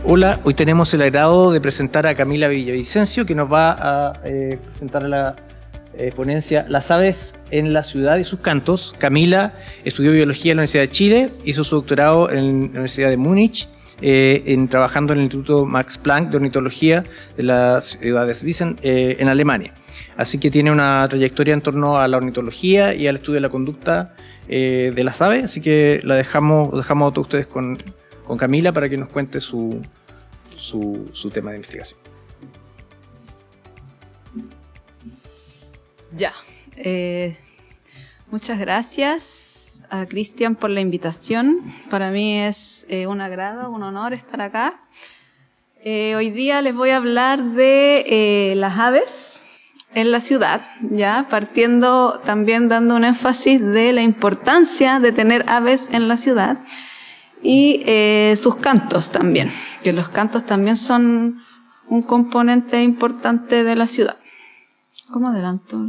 Hola, hoy tenemos el agrado de presentar a Camila Villavicencio, que nos va a presentar la ponencia Las aves en la ciudad y sus cantos. Camila estudió biología en la Universidad de Chile, hizo su doctorado en la Universidad de Múnich, trabajando en el Instituto Max Planck de Ornitología de la ciudad de Wiesbaden, en Alemania. Así que tiene una trayectoria en torno a la ornitología y al estudio de la conducta de las aves, así que dejamos a todos ustedes con Camila para que nos cuente su tema de investigación. Ya. Muchas gracias a Cristian por la invitación. Para mí es un agrado, un honor estar acá. Hoy día les voy a hablar de las aves en la ciudad, ya partiendo también dando un énfasis de la importancia de tener aves en la ciudad y sus cantos también, que los cantos también son un componente importante de la ciudad. ¿Cómo adelanto?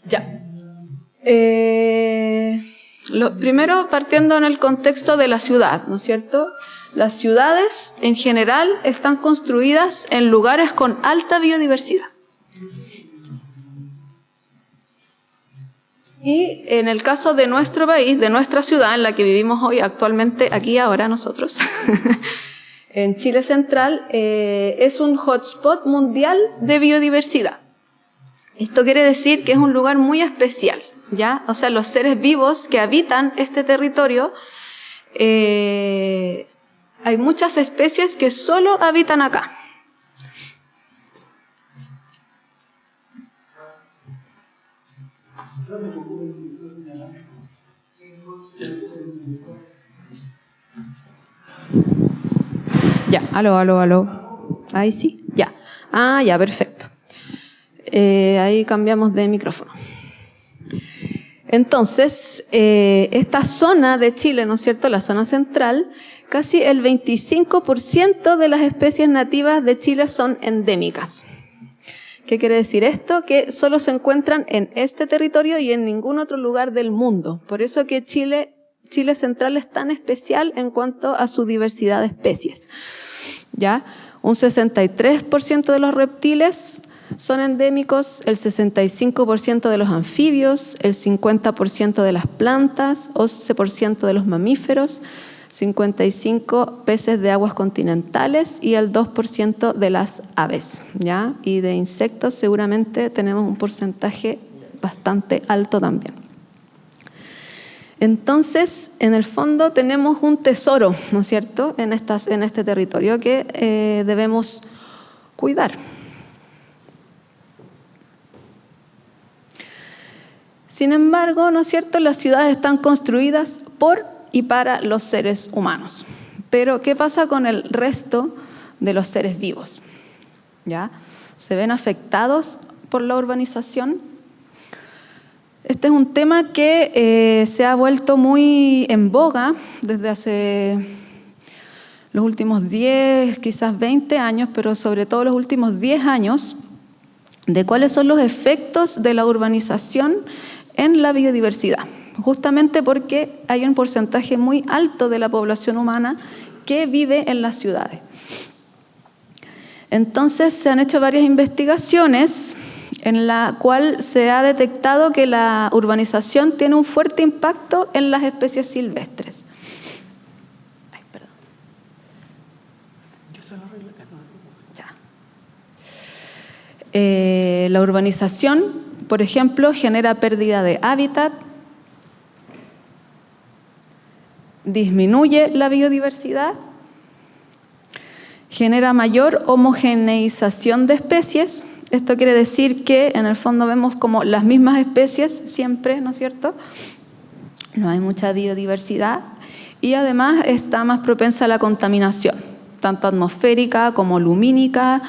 Ya. Primero, partiendo en el contexto de la ciudad, ¿no es cierto? Las ciudades, en general, están construidas en lugares con alta biodiversidad. Y en el caso de nuestro país, de nuestra ciudad, en la que vivimos hoy, actualmente, aquí ahora nosotros, en Chile Central, es un hotspot mundial de biodiversidad. Esto quiere decir que es un lugar muy especial, ¿ya? O sea, los seres vivos que habitan este territorio, hay muchas especies que solo habitan acá. Ya, aló. Ahí sí, ya. Ah, ya, perfecto. Ahí cambiamos de micrófono. Entonces, esta zona de Chile, ¿no es cierto?, la zona central, casi el 25% de las especies nativas de Chile son endémicas. ¿Qué quiere decir esto? Que solo se encuentran en este territorio y en ningún otro lugar del mundo. Por eso que Chile Central es tan especial en cuanto a su diversidad de especies. ¿Ya? Un 63% de los reptiles son endémicos, el 65% de los anfibios, el 50% de las plantas, 11% de los mamíferos, 55% peces de aguas continentales y el 2% de las aves, ¿ya? Y de insectos seguramente tenemos un porcentaje bastante alto también. Entonces, en el fondo tenemos un tesoro, ¿no es cierto?, en este territorio que debemos cuidar. Sin embargo, ¿no es cierto?, las ciudades están construidas por y para los seres humanos. Pero, ¿qué pasa con el resto de los seres vivos? ¿Ya? ¿Se ven afectados por la urbanización? Este es un tema que se ha vuelto muy en boga desde hace los últimos 10, quizás 20 años, pero sobre todo los últimos 10 años, de cuáles son los efectos de la urbanización en la biodiversidad, justamente porque hay un porcentaje muy alto de la población humana que vive en las ciudades. Entonces se han hecho varias investigaciones en la cual se ha detectado que la urbanización tiene un fuerte impacto en las especies silvestres. Ay, perdón. Ya. La urbanización, por ejemplo, genera pérdida de hábitat, disminuye la biodiversidad, genera mayor homogeneización de especies. Esto quiere decir que en el fondo vemos como las mismas especies siempre, ¿no es cierto? No hay mucha biodiversidad y además está más propensa a la contaminación, tanto atmosférica como lumínica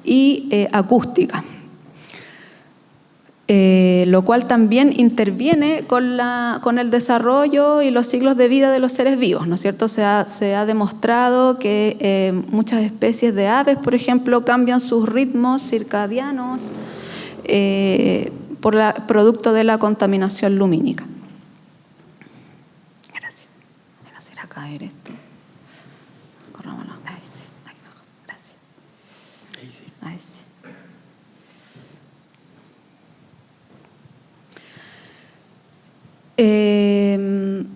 y acústica. lo cual también interviene con el desarrollo y los ciclos de vida de los seres vivos, ¿no es cierto? Se ha demostrado que muchas especies de aves, por ejemplo, cambian sus ritmos circadianos producto de la contaminación lumínica. Gracias. No se irá a caer esto. Corrámonos. Ahí sí. Ahí no. Gracias. Ahí sí. Ahí sí.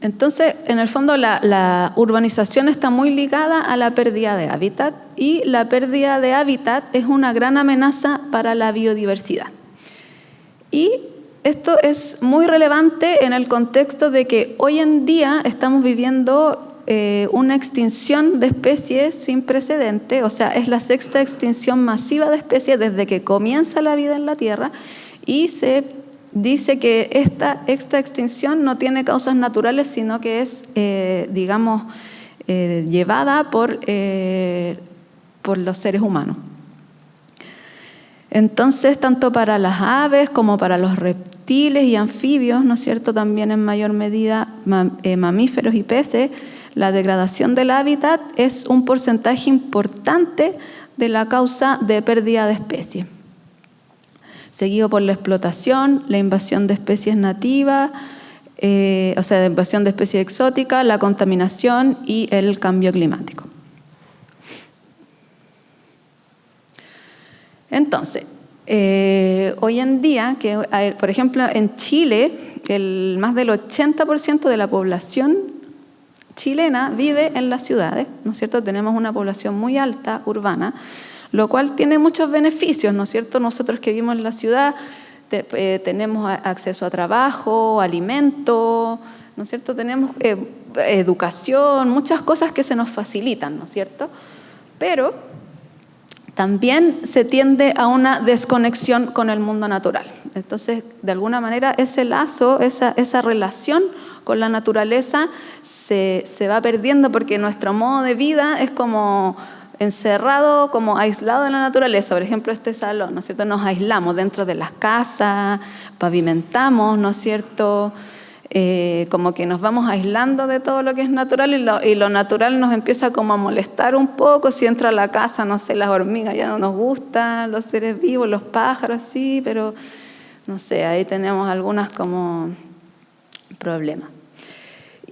Entonces, en el fondo, la urbanización está muy ligada a la pérdida de hábitat, y la pérdida de hábitat es una gran amenaza para la biodiversidad. Y esto es muy relevante en el contexto de que hoy en día estamos viviendo una extinción de especies sin precedente, o sea, es la 6ª extinción masiva de especies desde que comienza la vida en la Tierra, y se dice que esta extinción no tiene causas naturales, sino que es, llevada por los seres humanos. Entonces, tanto para las aves como para los reptiles y anfibios, ¿no es cierto?, también en mayor medida mamíferos y peces, la degradación del hábitat es un porcentaje importante de la causa de pérdida de especies, seguido por la explotación, la invasión de especies nativas, de invasión de especies exóticas, la contaminación y el cambio climático. Entonces, hoy en día, por ejemplo, en Chile, más del 80% de la población chilena vive en las ciudades, ¿no es cierto? Tenemos una población muy alta, urbana, lo cual tiene muchos beneficios, ¿no es cierto? Nosotros que vivimos en la ciudad tenemos acceso a trabajo, alimento, ¿no es cierto? Tenemos educación, muchas cosas que se nos facilitan, ¿no es cierto? Pero también se tiende a una desconexión con el mundo natural. Entonces, de alguna manera, ese lazo, esa relación con la naturaleza se va perdiendo, porque nuestro modo de vida es como encerrado, como aislado de la naturaleza. Por ejemplo, este salón, ¿no es cierto? Nos aislamos dentro de las casas, pavimentamos, ¿no es cierto? Como que nos vamos aislando de todo lo que es natural, y lo natural nos empieza como a molestar un poco. Si entra a la casa, no sé, las hormigas ya no nos gustan, los seres vivos, los pájaros sí, pero no sé, ahí tenemos algunas como problemas.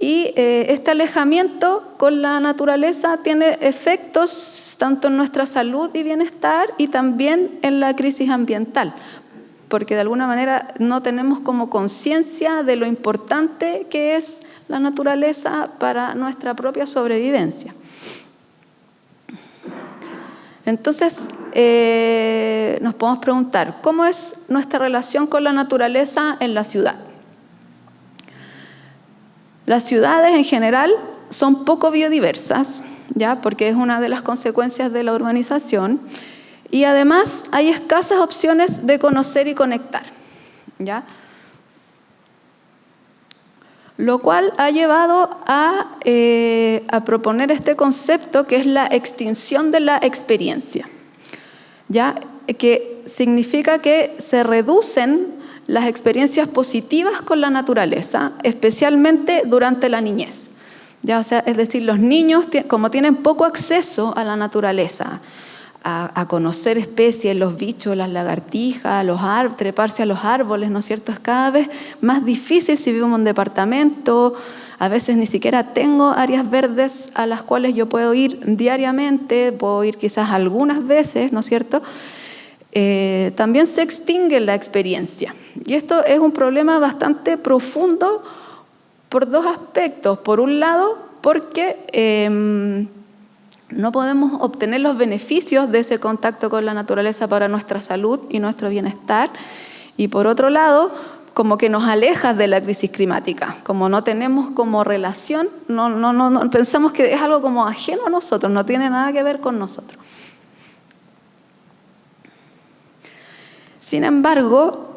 Y este alejamiento con la naturaleza tiene efectos tanto en nuestra salud y bienestar, y también en la crisis ambiental, porque de alguna manera no tenemos como conciencia de lo importante que es la naturaleza para nuestra propia sobrevivencia. Entonces, nos podemos preguntar, ¿cómo es nuestra relación con la naturaleza en la ciudad? Las ciudades en general son poco biodiversas, ¿ya? Porque es una de las consecuencias de la urbanización. Y además hay escasas opciones de conocer y conectar, ¿ya? Lo cual ha llevado a proponer este concepto, que es la extinción de la experiencia, ¿ya? Que significa que se reducen las experiencias positivas con la naturaleza, especialmente durante la niñez, ¿ya? O sea, es decir, los niños, como tienen poco acceso a la naturaleza, a conocer especies, los bichos, las lagartijas, treparse a los árboles, ¿no es cierto? Es cada vez más difícil si vivo en un departamento. A veces ni siquiera tengo áreas verdes a las cuales yo puedo ir diariamente, puedo ir quizás algunas veces, ¿no es cierto? También se extingue la experiencia. Y esto es un problema bastante profundo por dos aspectos. Por un lado, porque no podemos obtener los beneficios de ese contacto con la naturaleza para nuestra salud y nuestro bienestar. Y por otro lado, como que nos aleja de la crisis climática. Como no tenemos como relación, no pensamos que es algo como ajeno a nosotros, no tiene nada que ver con nosotros. Sin embargo,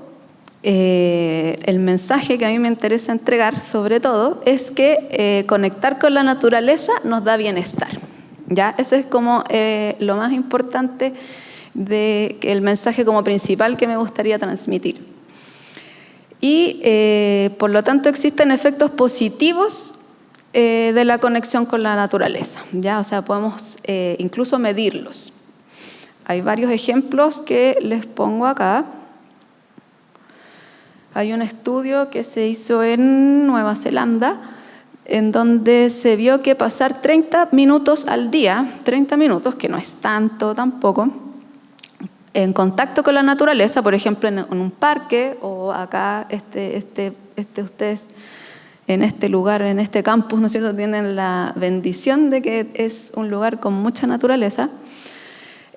el mensaje que a mí me interesa entregar, sobre todo, es que conectar con la naturaleza nos da bienestar, ¿ya? Ese es como lo más importante, el mensaje como principal que me gustaría transmitir. y por lo tanto existen efectos positivos de la conexión con la naturaleza, ¿ya? O sea, podemos incluso medirlos. Hay varios ejemplos que les pongo acá. Hay un estudio que se hizo en Nueva Zelanda, en donde se vio que pasar 30 minutos al día, 30 minutos, que no es tanto tampoco, en contacto con la naturaleza, por ejemplo en un parque, o acá ustedes en este lugar, en este campus, ¿no es cierto?, tienen la bendición de que es un lugar con mucha naturaleza.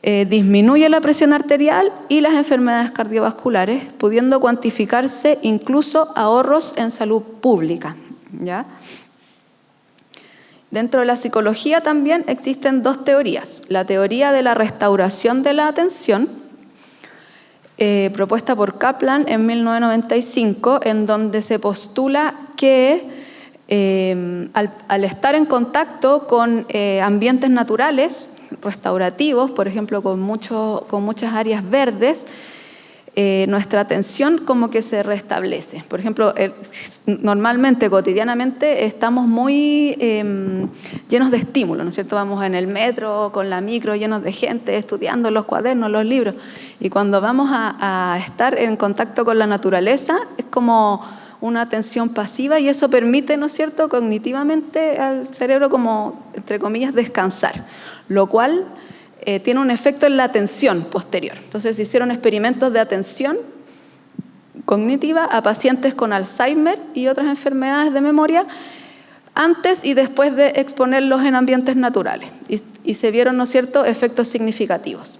Disminuye la presión arterial y las enfermedades cardiovasculares, pudiendo cuantificarse incluso ahorros en salud pública, ¿ya? Dentro de la psicología también existen dos teorías. La teoría de la restauración de la atención, propuesta por Kaplan en 1995, en donde se postula que al estar en contacto con ambientes naturales, restaurativos, por ejemplo, con muchas áreas verdes, nuestra atención como que se restablece. Por ejemplo, normalmente, cotidianamente, estamos muy llenos de estímulos, ¿no es cierto? Vamos en el metro, con la micro, llenos de gente, estudiando los cuadernos, los libros. Y cuando vamos a estar en contacto con la naturaleza, es como una atención pasiva, y eso permite, ¿no es cierto?, cognitivamente al cerebro como, entre comillas, descansar, lo cual tiene un efecto en la atención posterior. Entonces se hicieron experimentos de atención cognitiva a pacientes con Alzheimer y otras enfermedades de memoria antes y después de exponerlos en ambientes naturales, y se vieron, ¿no es cierto?, efectos significativos.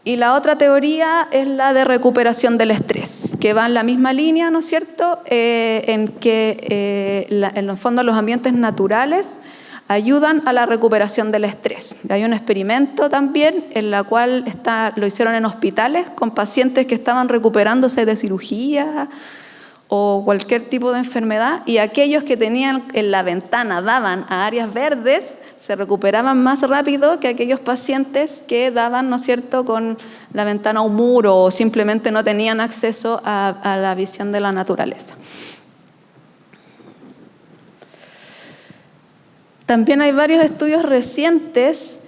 Y la otra teoría es la de recuperación del estrés, que va en la misma línea, ¿no es cierto?, en que en el fondo los ambientes naturales ayudan a la recuperación del estrés. Hay un experimento también en la cual lo hicieron en hospitales con pacientes que estaban recuperándose de cirugía o cualquier tipo de enfermedad, y aquellos que tenían en la ventana, daban a áreas verdes, se recuperaban más rápido que aquellos pacientes que daban, ¿no es cierto?, con la ventana a un muro o simplemente no tenían acceso a la visión de la naturaleza. También hay varios estudios recientes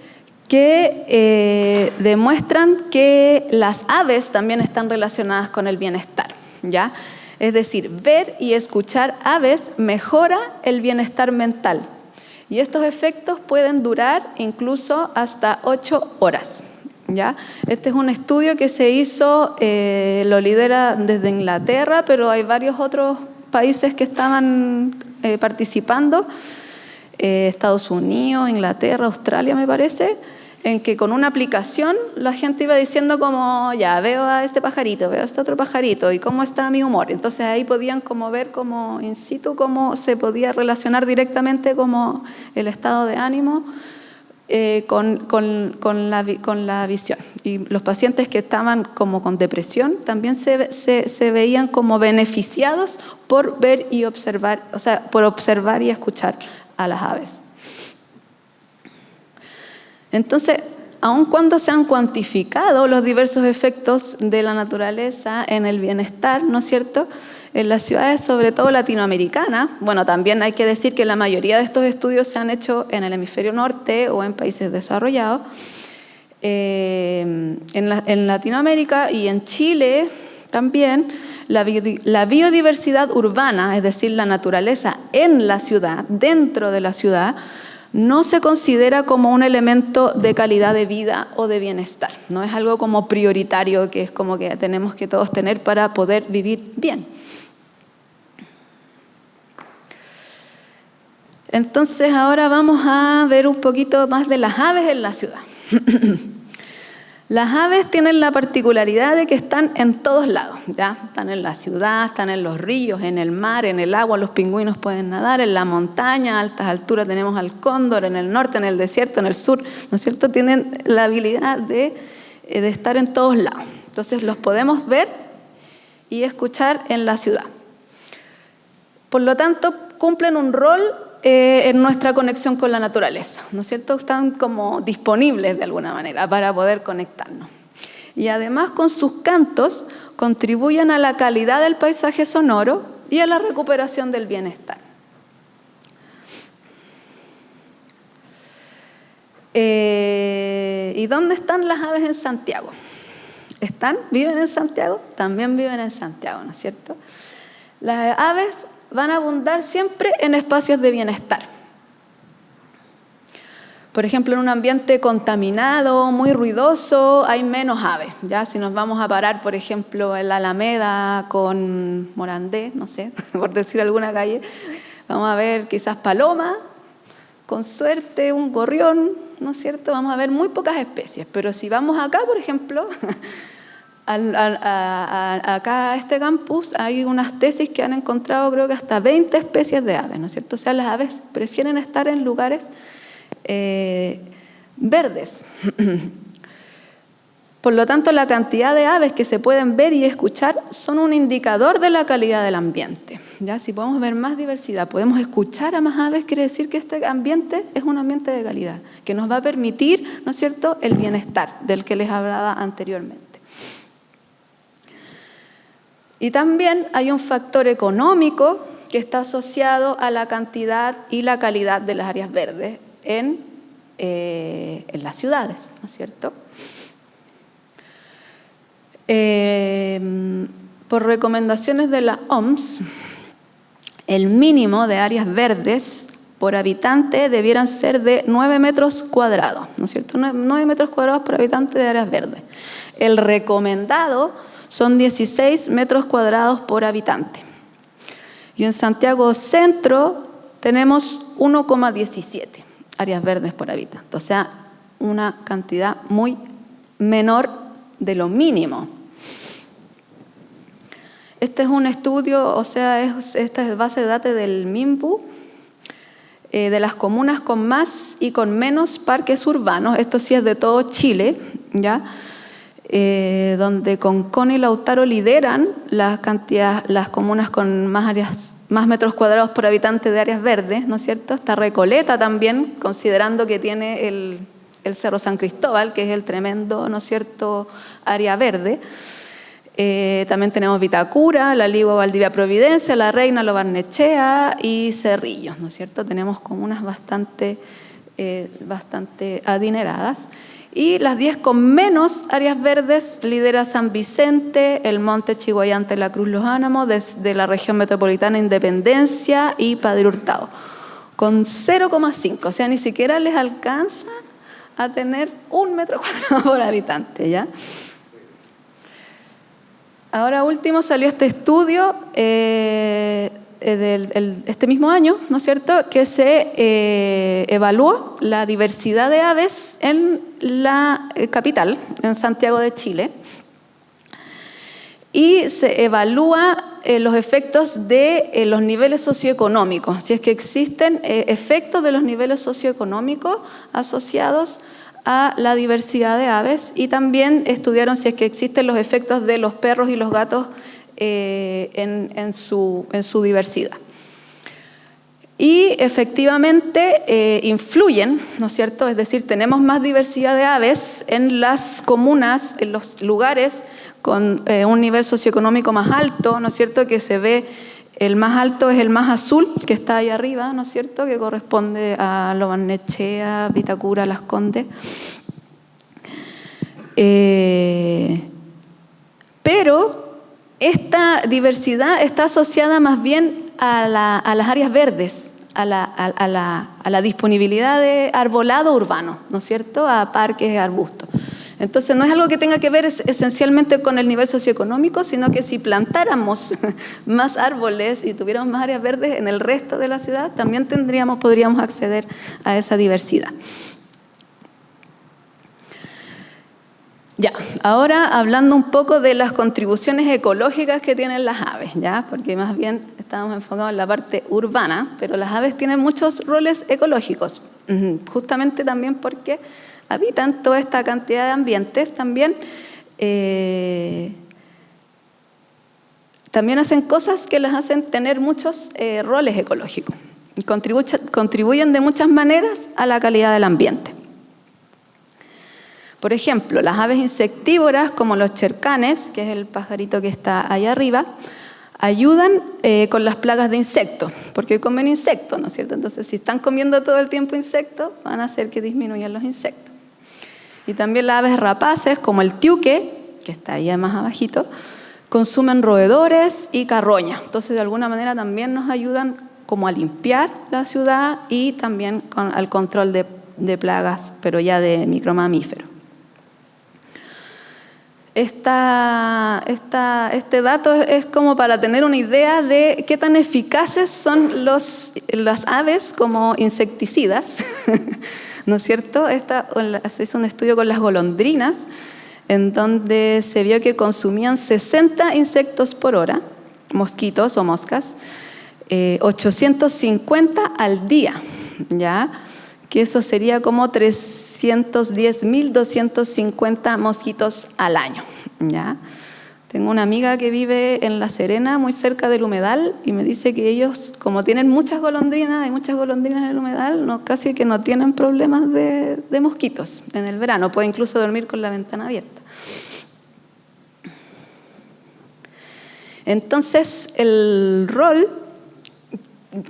que demuestran que las aves también están relacionadas con el bienestar, ¿ya? Es decir, ver y escuchar aves mejora el bienestar mental. Y estos efectos pueden durar incluso hasta 8 horas, ¿ya? Este es un estudio que se hizo, lo lidera desde Inglaterra, pero hay varios otros países que estaban participando, Estados Unidos, Inglaterra, Australia me parece, en que con una aplicación la gente iba diciendo como, ya, veo a este pajarito, veo a este otro pajarito, y cómo está mi humor. Entonces ahí podían como ver como in situ cómo se podía relacionar directamente como el estado de ánimo con la visión. Y los pacientes que estaban como con depresión también se veían como beneficiados por ver y observar, o sea, por observar y escuchar a las aves. Entonces, aun cuando se han cuantificado los diversos efectos de la naturaleza en el bienestar, ¿no es cierto?, en las ciudades, sobre todo latinoamericanas, bueno, también hay que decir que la mayoría de estos estudios se han hecho en el hemisferio norte o en países desarrollados. En Latinoamérica y en Chile también, la biodiversidad urbana, es decir, la naturaleza en la ciudad, dentro de la ciudad, no se considera como un elemento de calidad de vida o de bienestar. No es algo como prioritario, que es como que tenemos que todos tener para poder vivir bien. Entonces ahora vamos a ver un poquito más de las aves en la ciudad. Las aves tienen la particularidad de que están en todos lados, ¿ya? Están en la ciudad, están en los ríos, en el mar, en el agua, los pingüinos pueden nadar, en la montaña, a altas alturas tenemos al cóndor, en el norte, en el desierto, en el sur, ¿no es cierto? Tienen la habilidad de estar en todos lados. Entonces los podemos ver y escuchar en la ciudad. Por lo tanto, cumplen un rol en nuestra conexión con la naturaleza, ¿no es cierto? Están como disponibles de alguna manera para poder conectarnos. y además con sus cantos contribuyen a la calidad del paisaje sonoro y a la recuperación del bienestar. ¿Y dónde están las aves en Santiago? ¿Viven en Santiago? También viven en Santiago, ¿no es cierto? Las aves van a abundar siempre en espacios de bienestar. Por ejemplo, en un ambiente contaminado, muy ruidoso, hay menos aves. ¿Ya? Si nos vamos a parar, por ejemplo, en la Alameda con Morandé, no sé, por decir alguna calle, vamos a ver quizás paloma, con suerte un gorrión, ¿no es cierto? Vamos a ver muy pocas especies. Pero si vamos acá, por ejemplo, acá a este campus, hay unas tesis que han encontrado, creo que hasta 20 especies de aves, ¿no es cierto? O sea, las aves prefieren estar en lugares verdes. Por lo tanto, la cantidad de aves que se pueden ver y escuchar son un indicador de la calidad del ambiente. ¿Ya? Si podemos ver más diversidad, podemos escuchar a más aves, quiere decir que este ambiente es un ambiente de calidad, que nos va a permitir, ¿no es cierto?, el bienestar del que les hablaba anteriormente. Y también hay un factor económico que está asociado a la cantidad y la calidad de las áreas verdes en las ciudades, ¿no es cierto? Por recomendaciones de la OMS, el mínimo de áreas verdes por habitante debieran ser de 9 metros cuadrados, ¿no es cierto? 9 metros cuadrados por habitante de áreas verdes. El recomendado son 16 metros cuadrados por habitante. Y en Santiago Centro tenemos 1,17 áreas verdes por habitante, o sea, una cantidad muy menor de lo mínimo. Este es un estudio, o sea, esta es base de datos del MIMBU, de las comunas con más y con menos parques urbanos. Esto sí es de todo Chile, ¿ya? Donde Concón y Lautaro lideran las comunas con más metros cuadrados por habitante de áreas verdes, ¿no es cierto? Está Recoleta también, considerando que tiene el Cerro San Cristóbal, que es el tremendo, ¿no es cierto?, área verde. También tenemos Vitacura, La Ligua, Valdivia, Providencia, La Reina, Lo Barnechea y Cerrillos, ¿no es cierto? Tenemos comunas bastante adineradas. Y las 10 con menos áreas verdes lidera San Vicente, El Monte, Chiguayante, La Cruz, Los Álamos, desde la región metropolitana Independencia y Padre Hurtado, con 0,5, o sea, ni siquiera les alcanza a tener 1 metro cuadrado por habitante, ¿ya? Ahora último salió este estudio este mismo año, ¿no es cierto?, que se evalúa la diversidad de aves en la capital, en Santiago de Chile, y se evalúa los efectos de los niveles socioeconómicos, si es que existen efectos de los niveles socioeconómicos asociados a la diversidad de aves, y también estudiaron si es que existen los efectos de los perros y los gatos en su diversidad. Y efectivamente influyen, ¿no es cierto? Es decir, tenemos más diversidad de aves en las comunas, en los lugares con un nivel socioeconómico más alto, ¿no es cierto?, que se ve. El más alto es el más azul, que está ahí arriba, ¿no es cierto?, que corresponde a Lo Barnechea, Vitacura, Las Condes. Pero esta diversidad está asociada más bien a las áreas verdes, a la disponibilidad de arbolado urbano, ¿no es cierto?, a parques, arbustos. Entonces no es algo que tenga que ver esencialmente con el nivel socioeconómico, sino que si plantáramos más árboles y tuviéramos más áreas verdes en el resto de la ciudad, también podríamos acceder a esa diversidad. Ya, ahora hablando un poco de las contribuciones ecológicas que tienen las aves, ¿ya? Porque más bien estamos enfocados en la parte urbana, pero las aves tienen muchos roles ecológicos, justamente también porque habitan toda esta cantidad de ambientes, también hacen cosas que las hacen tener muchos roles ecológicos y contribuyen de muchas maneras a la calidad del ambiente. Por ejemplo, las aves insectívoras, como los chercanes, que es el pajarito que está ahí arriba, ayudan con las plagas de insectos, porque comen insectos, ¿no es cierto? Entonces, si están comiendo todo el tiempo insectos, van a hacer que disminuyan los insectos. Y también las aves rapaces, como el tiuque, que está ahí más abajito, consumen roedores y carroña. Entonces, de alguna manera también nos ayudan como a limpiar la ciudad y también al control de plagas, pero ya de micromamíferos. Este dato es como para tener una idea de qué tan eficaces son las aves como insecticidas, ¿no es cierto? Se hizo un estudio con las golondrinas, en donde se vio que consumían 60 insectos por hora, mosquitos o moscas, 850 al día, ¿ya? Que eso sería como 310.250 mosquitos al año, ¿ya? Tengo una amiga que vive en La Serena, muy cerca del humedal, y me dice que ellos, como tienen muchas golondrinas, hay muchas golondrinas en el humedal, casi que no tienen problemas de mosquitos en el verano, puede incluso dormir con la ventana abierta. Entonces, el rol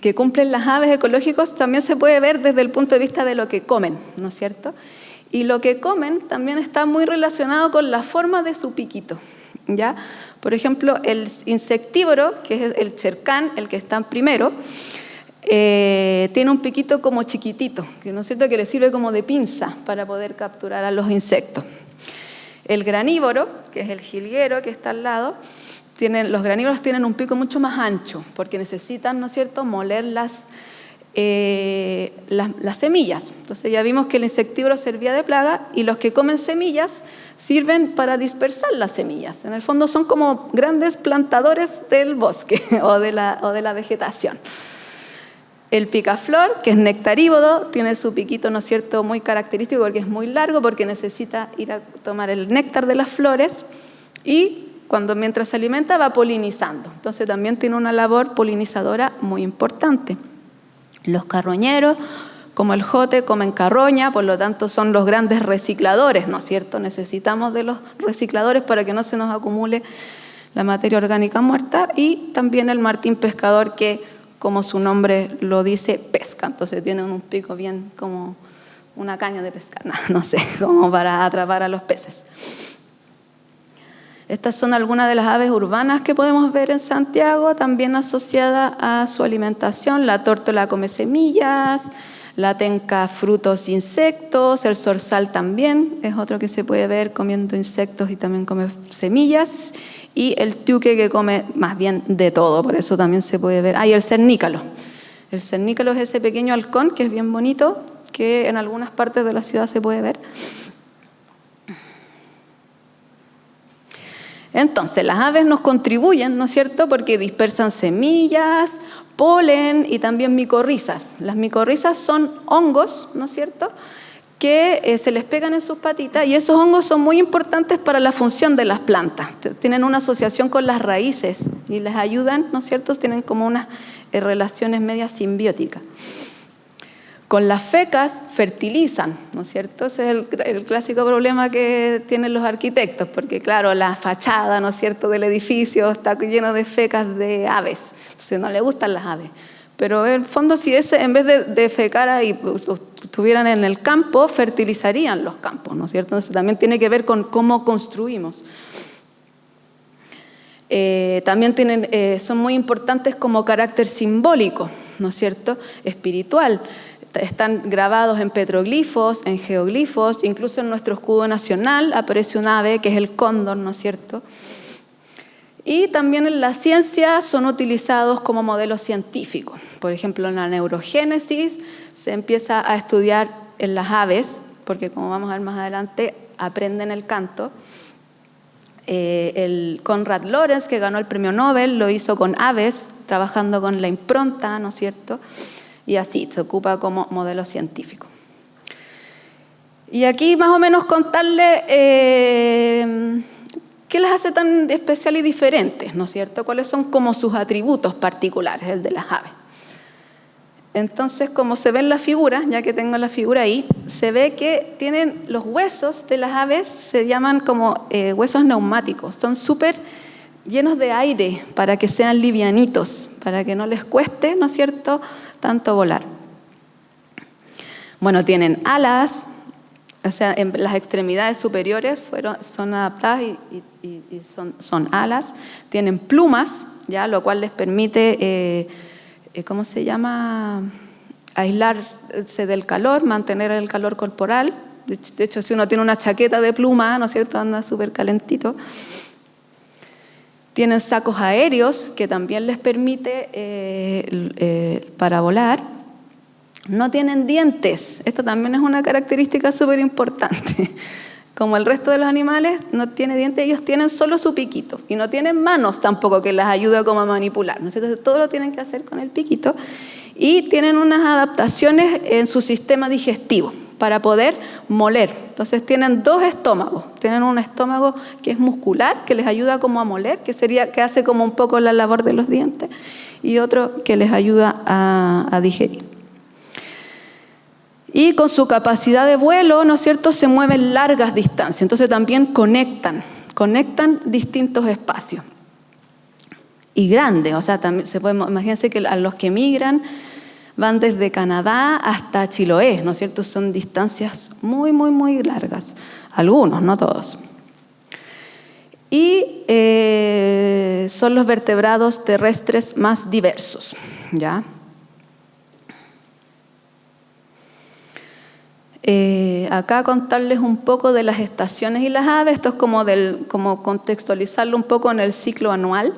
que cumplen las aves ecológicos también se puede ver desde el punto de vista de lo que comen, ¿no es cierto? Y lo que comen también está muy relacionado con la forma de su piquito, ¿ya? Por ejemplo, el insectívoro, que es el chercán, el que está primero, tiene un piquito como chiquitito, ¿no es cierto?, que le sirve como de pinza para poder capturar a los insectos. El granívoro, que es el jilguero que está al lado, los granívoros tienen un pico mucho más ancho porque necesitan, ¿no es cierto?, moler las semillas. Entonces ya vimos que el insectívoro servía de plaga y los que comen semillas sirven para dispersar las semillas. En el fondo son como grandes plantadores del bosque o de la vegetación. El picaflor, que es nectarívodo, tiene su piquito, ¿no es cierto?, muy característico porque es muy largo, porque necesita ir a tomar el néctar de las flores y mientras se alimenta va polinizando. Entonces también tiene una labor polinizadora muy importante. Los carroñeros, como el jote, comen carroña, por lo tanto son los grandes recicladores, ¿no es cierto? Necesitamos de los recicladores para que no se nos acumule la materia orgánica muerta. Y también el martín pescador, que, como su nombre lo dice, pesca. Entonces tiene un pico bien como una caña de pescar, no sé, como para atrapar a los peces. Estas son algunas de las aves urbanas que podemos ver en Santiago, también asociadas a su alimentación. La tórtola come semillas, la tenca frutos, insectos, el zorzal también es otro que se puede ver comiendo insectos y también come semillas, y el tiuque, que come más bien de todo, por eso también se puede ver. Y el cernícalo. El cernícalo es ese pequeño halcón que es bien bonito, que en algunas partes de la ciudad se puede ver. Entonces, las aves nos contribuyen, ¿no es cierto?, porque dispersan semillas, polen y también micorrizas. Las micorrizas son hongos, ¿no es cierto?, que se les pegan en sus patitas, y esos hongos son muy importantes para la función de las plantas. Tienen una asociación con las raíces y les ayudan, ¿no es cierto?, tienen como unas relaciones medias simbióticas. Con las fecas fertilizan, ¿no es cierto? Ese es el clásico problema que tienen los arquitectos, porque claro, la fachada, ¿no es cierto?, del edificio está lleno de fecas de aves, entonces no le gustan las aves. Pero en el fondo, si en vez de defecar ahí, estuvieran en el campo, fertilizarían los campos, ¿no es cierto? Entonces también tiene que ver con cómo construimos. También son muy importantes como carácter simbólico, ¿no es cierto?, espiritual. Están grabados en petroglifos, en geoglifos, incluso en nuestro escudo nacional aparece un ave que es el cóndor, ¿no es cierto? Y también en la ciencia son utilizados como modelos científicos. Por ejemplo, en la neurogénesis se empieza a estudiar en las aves, porque como vamos a ver más adelante, aprenden el canto. El Konrad Lorenz, que ganó el premio Nobel, lo hizo con aves, trabajando con la impronta, ¿no es cierto?, y así se ocupa como modelo científico. Y aquí más o menos contarle qué las hace tan especial y diferentes, ¿no es cierto?, cuáles son como sus atributos particulares, el de las aves. Entonces, como se ve en la figura, ya que tengo la figura ahí, se ve que tienen los huesos de las aves, se llaman como huesos neumáticos. Son súper llenos de aire para que sean livianitos, para que no les cueste, ¿no es cierto?, tanto volar. Bueno, tienen alas, o sea, en las extremidades superiores son adaptadas y son alas. Tienen plumas, ya, lo cual les permite, ¿cómo se llama?, aislarse del calor, mantener el calor corporal. De hecho, si uno tiene una chaqueta de pluma, ¿no es cierto?, anda súper calentito. Tienen sacos aéreos que también les permite para volar. No tienen dientes. Esto también es una característica súper importante. Como el resto de los animales, no tienen dientes, ellos tienen solo su piquito. Y no tienen manos tampoco que las ayude como a manipular, ¿no es cierto? Entonces, todo lo tienen que hacer con el piquito. Y tienen unas adaptaciones en su sistema digestivo para poder moler. Entonces tienen dos estómagos. Tienen un estómago que es muscular, que les ayuda como a moler, que hace como un poco la labor de los dientes, y otro que les ayuda a digerir. Y con su capacidad de vuelo, ¿no es cierto?, se mueven largas distancias. Entonces también conectan distintos espacios. Y grandes, o sea, también imagínense que a los que migran van desde Canadá hasta Chiloé, ¿no es cierto? Son distancias muy, muy, muy largas. Algunos, no todos. Y son los vertebrados terrestres más diversos, ¿ya? Acá contarles un poco de las estaciones y las aves. Esto es como contextualizarlo un poco en el ciclo anual.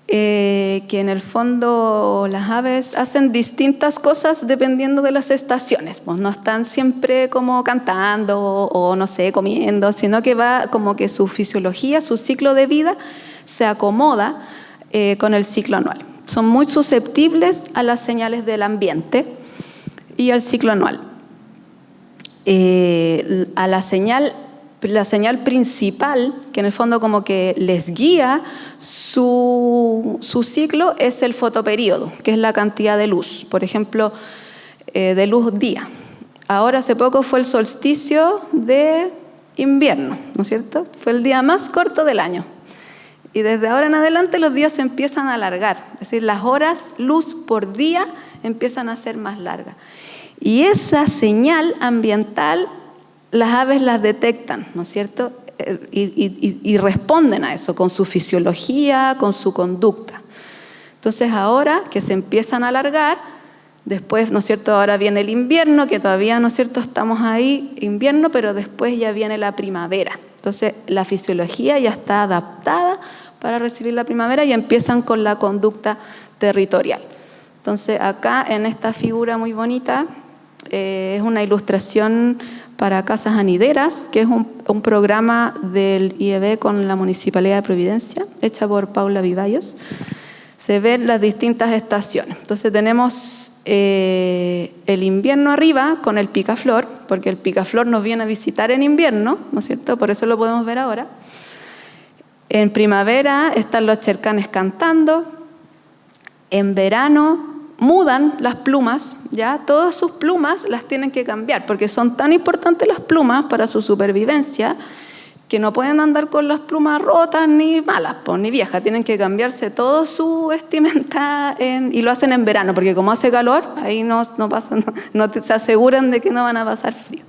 Que en el fondo las aves hacen distintas cosas dependiendo de las estaciones, pues no están siempre como cantando o no sé, comiendo, sino que va como que su fisiología, su ciclo de vida se acomoda con el ciclo anual. Son muy susceptibles a las señales del ambiente y al ciclo anual. A la señal principal, que en el fondo como que les guía su ciclo, es el fotoperíodo, que es la cantidad de luz, por ejemplo, de luz día. Ahora hace poco fue el solsticio de invierno, ¿no es cierto? Fue el día más corto del año. Y desde ahora en adelante los días se empiezan a alargar, es decir, las horas luz por día empiezan a ser más largas. Y esa señal ambiental las aves las detectan, ¿no es cierto? Y responden a eso con su fisiología, con su conducta. Entonces ahora que se empiezan a alargar, después, ¿no es cierto?, ahora viene el invierno, que todavía, ¿no es cierto?, estamos ahí, invierno, pero después ya viene la primavera. Entonces la fisiología ya está adaptada para recibir la primavera y empiezan con la conducta territorial. Entonces acá en esta figura muy bonita, es una ilustración para casas anideras, que es un programa del IEB con la Municipalidad de Providencia, hecha por Paula Vivallos. Se ven las distintas estaciones. Entonces tenemos el invierno arriba con el picaflor, porque el picaflor nos viene a visitar en invierno, ¿no es cierto? Por eso lo podemos ver ahora. En primavera están los chercanes cantando. En verano mudan las plumas, ¿ya? Todas sus plumas las tienen que cambiar, porque son tan importantes las plumas para su supervivencia, que no pueden andar con las plumas rotas ni malas, pues, ni viejas. Tienen que cambiarse todo su vestimenta y lo hacen en verano, porque como hace calor, ahí no se aseguran de que no van a pasar frío.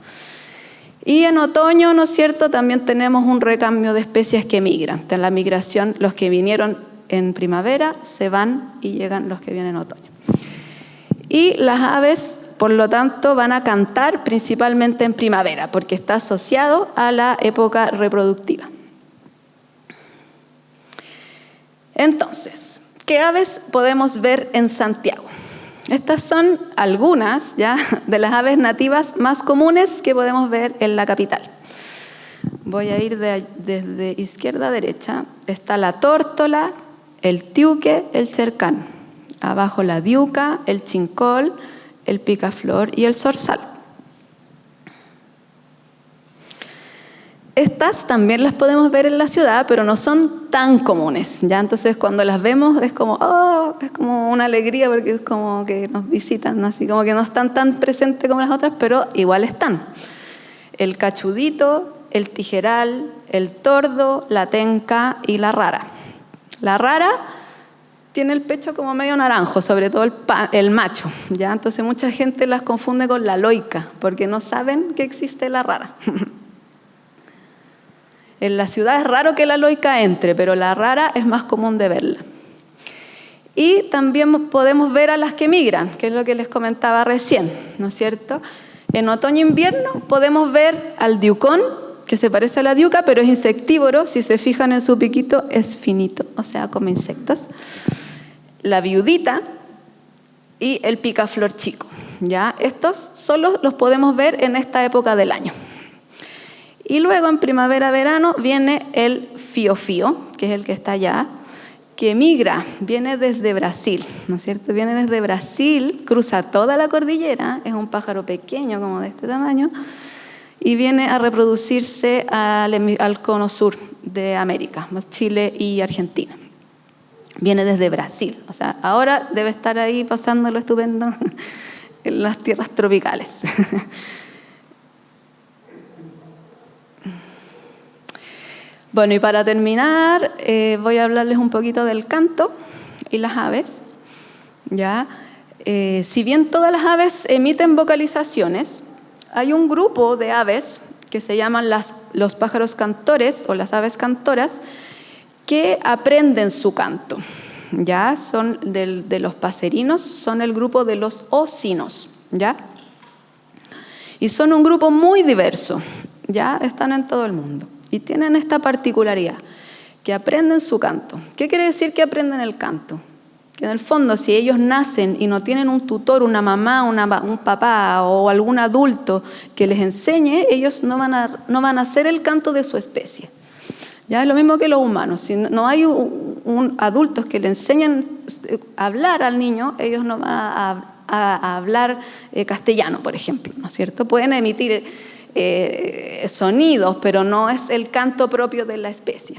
Y en otoño, ¿no es cierto?, también tenemos un recambio de especies que migran. En la migración, los que vinieron en primavera se van y llegan los que vienen en otoño. Y las aves, por lo tanto, van a cantar principalmente en primavera, porque está asociado a la época reproductiva. Entonces, ¿qué aves podemos ver en Santiago? Estas son algunas, ¿ya?, de las aves nativas más comunes que podemos ver en la capital. Voy a ir desde izquierda a derecha. Está la tórtola, el tiuque, el chercán. Abajo la diuca, el chincol, el picaflor y el zorzal. Estas también las podemos ver en la ciudad, pero no son tan comunes, ¿ya? Entonces cuando las vemos es como, oh, es como una alegría porque es como que nos visitan, así como que no están tan presentes como las otras, pero igual están. El cachudito, el tijeral, el tordo, la tenca y la rara. La rara tiene el pecho como medio naranjo, sobre todo el macho, ¿ya? Entonces mucha gente las confunde con la loica, porque no saben que existe la rara. En la ciudad es raro que la loica entre, pero la rara es más común de verla. Y también podemos ver a las que migran, que es lo que les comentaba recién, ¿no es cierto? En otoño-invierno podemos ver al diucón, que se parece a la diuca, pero es insectívoro. Si se fijan en su piquito, es finito, o sea, come insectos. La viudita y el picaflor chico, ¿ya? Estos solo los podemos ver en esta época del año. Y luego en primavera-verano viene el fiofío, que es el que está allá, que migra, viene desde Brasil, ¿no es cierto? Viene desde Brasil, cruza toda la cordillera, es un pájaro pequeño como de este tamaño, y viene a reproducirse al cono sur de América, Chile y Argentina. Viene desde Brasil, o sea, ahora debe estar ahí pasándolo estupendo en las tierras tropicales. Bueno, y para terminar, voy a hablarles un poquito del canto y las aves, ¿ya? Si bien todas las aves emiten vocalizaciones, hay un grupo de aves que se llaman los pájaros cantores o las aves cantoras que aprenden su canto, ¿ya? Son de los paserinos, son el grupo de los ocinos, ¿ya? Y son un grupo muy diverso, ¿ya? Están en todo el mundo. Y tienen esta particularidad, que aprenden su canto. ¿Qué quiere decir que aprenden el canto? Que en el fondo, si ellos nacen y no tienen un tutor, una mamá, un papá o algún adulto que les enseñe, ellos no van a hacer el canto de su especie. Ya es lo mismo que los humanos. Si no hay adultos que le enseñen a hablar al niño, ellos no van a hablar castellano, por ejemplo, ¿no es cierto? Pueden emitir sonidos, pero no es el canto propio de la especie.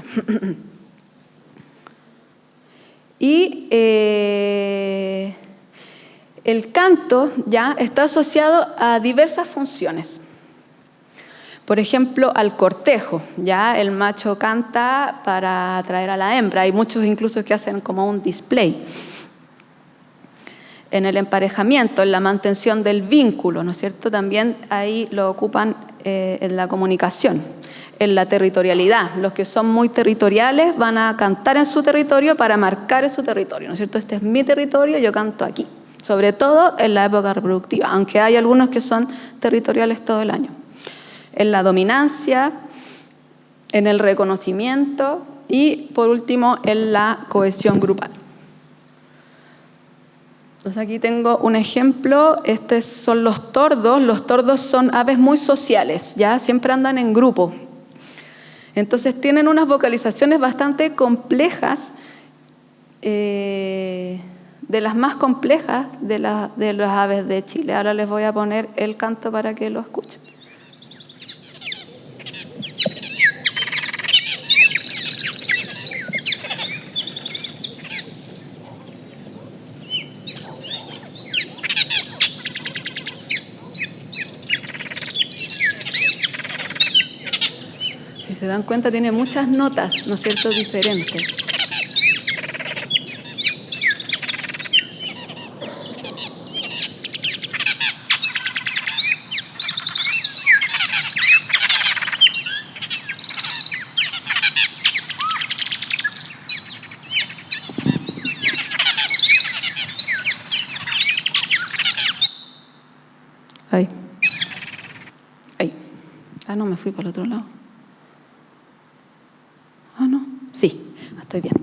Y el canto ya está asociado a diversas funciones. Por ejemplo, al cortejo, ya el macho canta para atraer a la hembra. Hay muchos incluso que hacen como un display. En el emparejamiento, en la mantención del vínculo, ¿no es cierto? También ahí lo ocupan en la comunicación, en la territorialidad. Los que son muy territoriales van a cantar en su territorio para marcar en su territorio, ¿no es cierto? Este es mi territorio, yo canto aquí. Sobre todo en la época reproductiva, aunque hay algunos que son territoriales todo el año. En la dominancia, en el reconocimiento y, por último, en la cohesión grupal. Entonces aquí tengo un ejemplo, estos son los tordos. Los tordos son aves muy sociales, ¿ya? Siempre andan en grupo. Entonces tienen unas vocalizaciones bastante complejas, de las más complejas de las aves de Chile. Ahora les voy a poner el canto para que lo escuchen. Si se dan cuenta, tiene muchas notas, ¿no es cierto?, diferentes. Ahí. Ahí. Ah, no, me fui para el otro lado. Ah, no. Sí, estoy bien.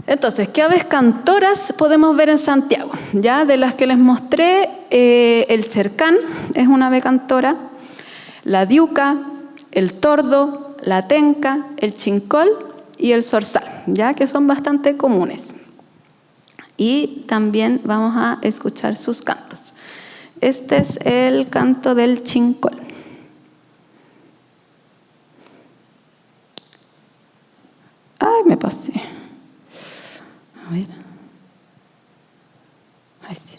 Entonces, ¿qué aves cantoras podemos ver en Santiago? Ya de las que les mostré, el chercán es una ave cantora, la diuca, el tordo, la tenca, el chincol y el zorzal, ya que son bastante comunes. Y también vamos a escuchar sus cantos. Este es el canto del chincol. Ay, me pasé. A ver. Ay, sí.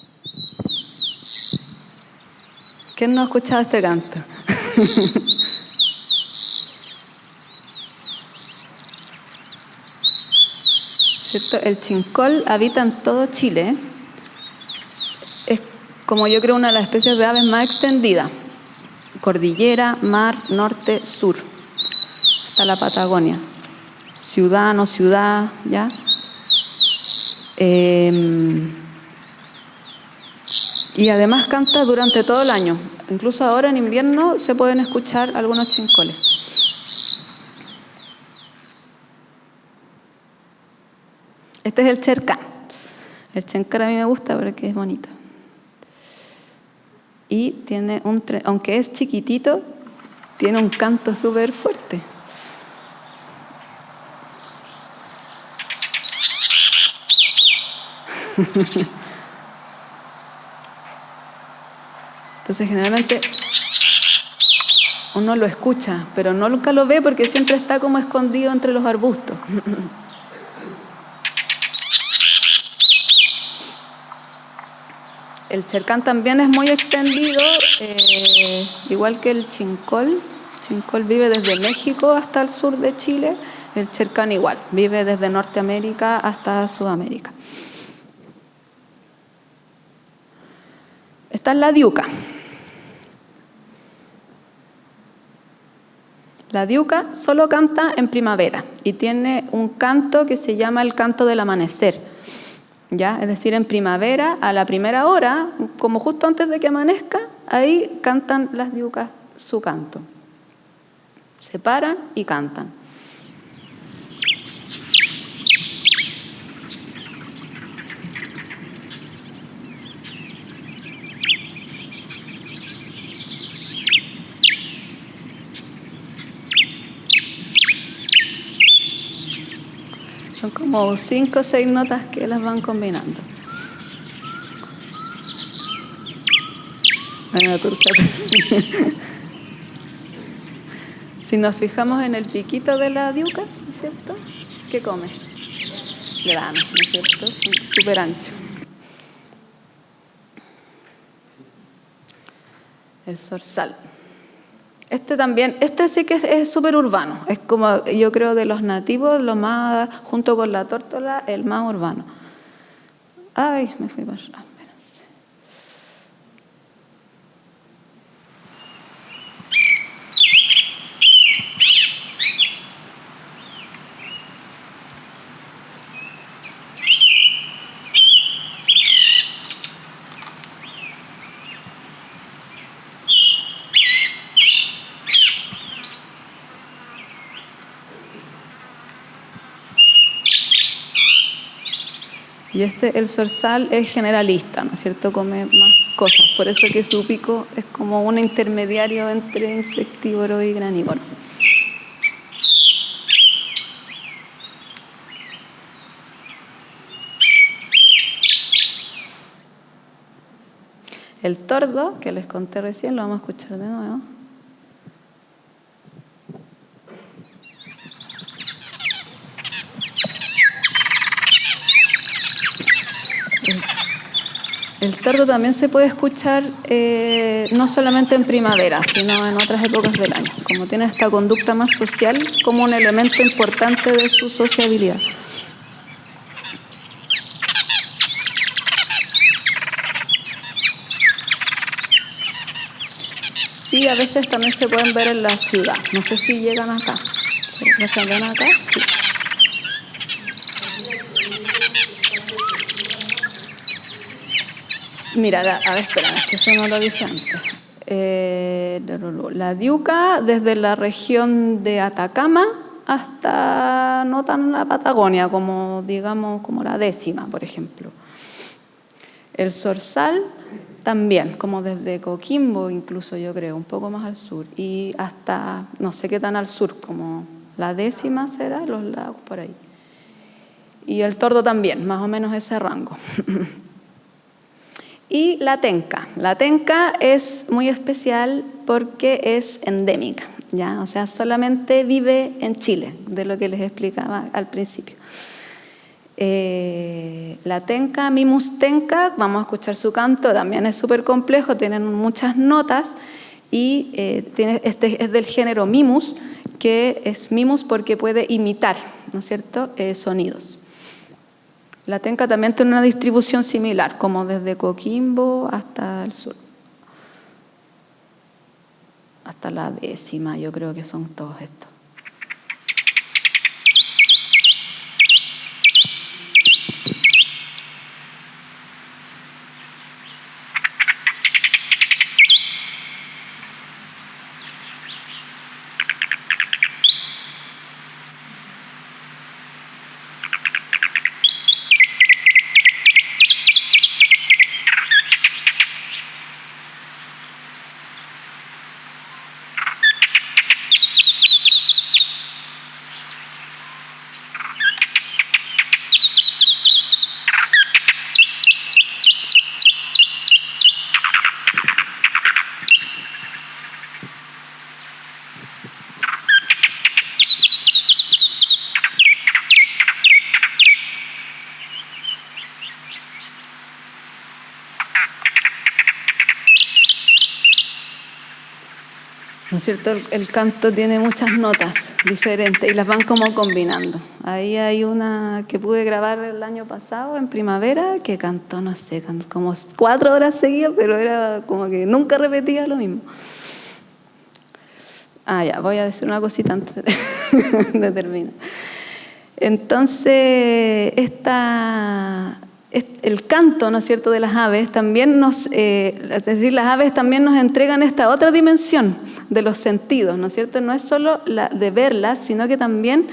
¿Quién no ha escuchado este canto? ¿Cierto? El chincol habita en todo Chile. Es, como yo creo, una de las especies de aves más extendidas. Cordillera, mar, norte, sur. Hasta la Patagonia. Ciudad, no ciudad, ¿ya? Y además canta durante todo el año. Incluso ahora en invierno se pueden escuchar algunos chincoles. Este es el chercán. El chercán a mí me gusta porque es bonito. Y tiene aunque es chiquitito, tiene un canto súper fuerte. Entonces generalmente uno lo escucha, pero nunca lo ve porque siempre está como escondido entre los arbustos. El chercán también es muy extendido, igual que el chincol. El chincol vive desde México hasta el sur de Chile. El chercán igual, vive desde Norteamérica hasta Sudamérica. Esta es la diuca. La diuca solo canta en primavera y tiene un canto que se llama el canto del amanecer. ¿Ya? Es decir, en primavera, a la primera hora, como justo antes de que amanezca, ahí cantan las diucas su canto. Se paran y cantan. Son como 5 o 6 notas que las van combinando. Si nos fijamos en el piquito de la diuca, ¿no es cierto? ¿Qué come? Grano, ¿no es cierto? Súper ancho. El zorzal. Este sí que es súper urbano. Es como, yo creo, de los nativos, lo más, junto con la tórtola, el más urbano. Ay, me fui para allá. Y el zorzal es generalista, ¿no es cierto? Come más cosas. Por eso que su pico es como un intermediario entre insectívoro y granívoro. El tordo, que les conté recién, lo vamos a escuchar de nuevo. El tordo también se puede escuchar no solamente en primavera, sino en otras épocas del año, como tiene esta conducta más social como un elemento importante de su sociabilidad. Y a veces también se pueden ver en la ciudad. No sé si llegan acá. ¿Se ven acá? Sí. Mira, a ver, espera, es que eso no lo dije antes. La diuca desde la región de Atacama hasta no tan la Patagonia, como digamos como la 10ª, por ejemplo. El zorzal también, como desde Coquimbo incluso, yo creo, un poco más al sur, y hasta no sé qué tan al sur, como la 10ª será, los lagos por ahí. Y el tordo también, más o menos ese rango. Y la tenca. La tenca es muy especial porque es endémica. ¿ya? O sea, solamente vive en Chile, de lo que les explicaba al principio. La tenca, Mimus tenca, vamos a escuchar su canto, también es súper complejo, tienen muchas notas y este es del género Mimus, que es Mimus porque puede imitar, ¿no es cierto?, sonidos. La tenca también tiene una distribución similar, como desde Coquimbo hasta el sur. Hasta la 10ª, yo creo que son todos estos. ¿No es cierto? El canto tiene muchas notas diferentes y las van como combinando. Ahí hay una que pude grabar el año pasado en primavera que cantó, no sé, como 4 horas seguidas, pero era como que nunca repetía lo mismo. Ya, voy a decir una cosita antes de terminar. Entonces, el canto, ¿no es cierto?, de las aves también es decir, las aves también nos entregan esta otra dimensión de los sentidos, ¿no es cierto? No es solo la de verlas, sino que también